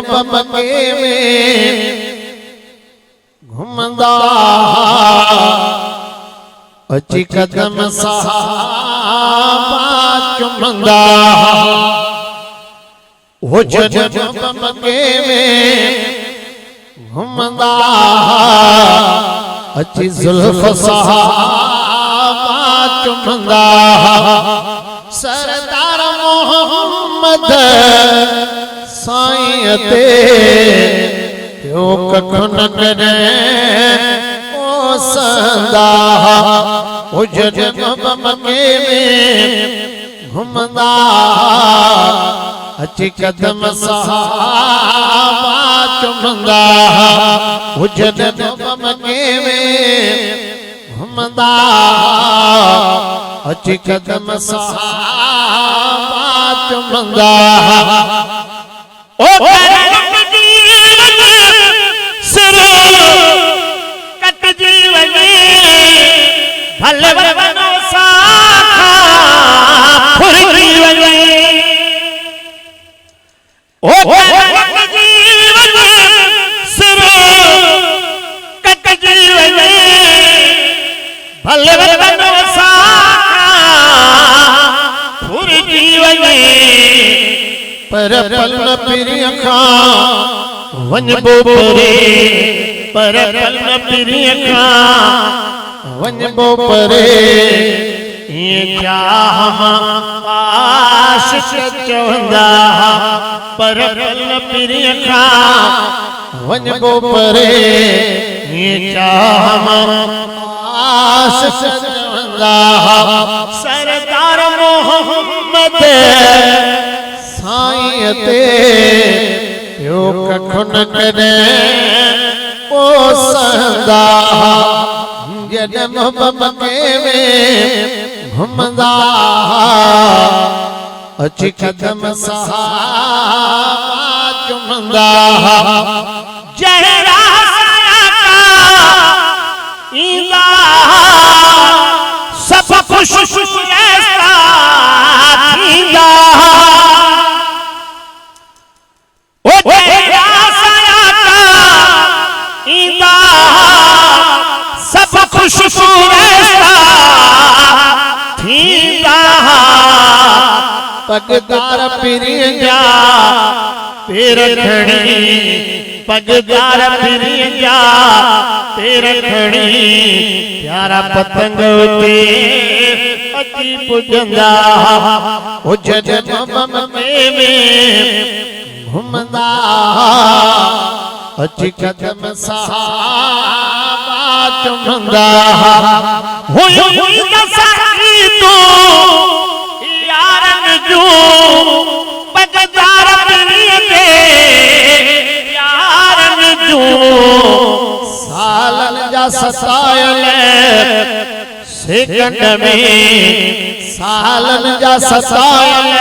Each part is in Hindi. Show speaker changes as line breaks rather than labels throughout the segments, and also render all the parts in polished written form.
बमके में घुमंदा अची कदम सहाबा चुमंदा हो जद बमके में घुमंदा अची जुल्फ सहाबा चुमंदा सरदार मोहम्मद साईं ते क्यों कखन करे ओ संदा ओ जद बमके में घुमंदा अची कदम सहाबा चुमंदा ओ जद बमके में घुमंदा अची कदम सहाबा चुमंदा ओ सिर कट जीवन भले बनो साखा फुर जीवन ओ जीवन सिर कट जीवन भले बनो साखा फुर जीवन पर पल न पिरिया खा वंजबो परे पर पल न पिरिया खा वंजबो परे ये चाह आशिक चवंदा पर पल न पिरिया खा वंजबो परे ये चाह आशिक चवंदा सरदार मोहम्मद साईं ते प्यो कखन करे ओ संदा जन्म बमके में घुमंदा अची कदम सहाबा चुमंदा जहरा इंदा सब खुश ऐसा थींदा सब खुश पगदार पिरिया पेर खड़ी पगदार पिरिया पेर खड़ी प्यारा पतंग उते अची पुजंदा ओ जद बमके में घुमंदा अची कदम सहाबा चुमंदा हुई दसारी तू यारन जो पगदार पिरिये यारन जो सालन जा सतायल सेकंड में सालन जा सतायल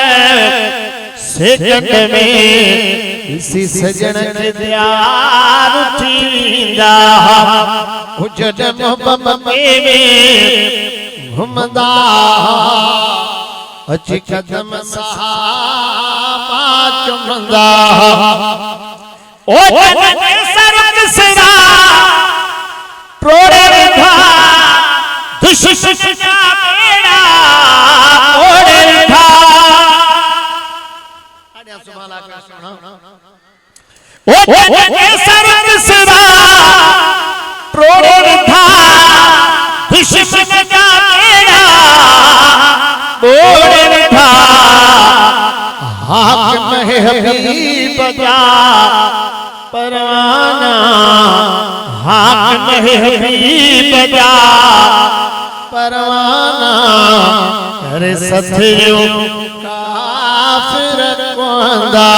सेकंड में इसी सजन के प्यार थींदा ओ जद बमके में घुमंदा अची कदम सहाबा चुमंदा ओ सरक सिरा प्रोड़े था दुश्मन का बेड़ा ओड़े था ओ सरक सिरा प्रोड़े था दुश्मन का बेड़ा ओड़े था हाकिम हबीब जा परवाना हाकिम हबीब जा परवाना करे सथियो काफिर कोंदा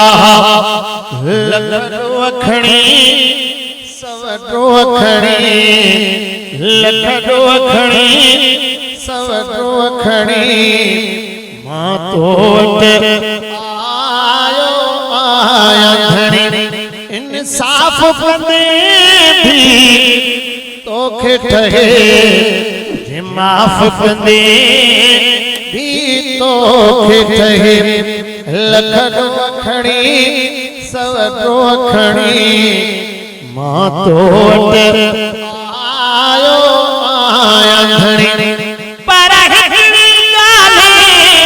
लखड़ो अखणी सवड़ो अखणी लखड़ो अखणी सवड़ो अखणी मां तोट आयो आया धणी इंसाफ बने भी तोखे ठहे माफ बने भी तोखे ठहे लखड़ो खड़ी
सवरो खणी मां तो आयो आया धणी
पर हिकिड़ी ॻाल्हि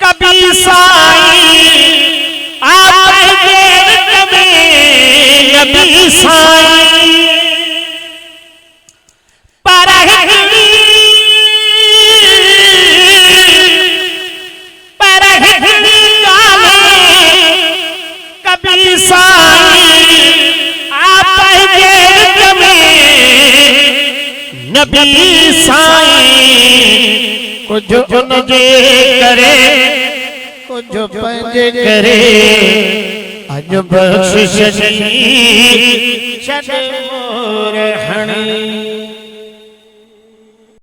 कभी साईं आप जे विच में नबी साईं पर हिकिड़ी ॻाल्हि कभी साईं आप जे विच में नबी साईं कुछ उनजे करे
कुछ पंहिंजे करे अज बख्शिश छॾ मोर हणी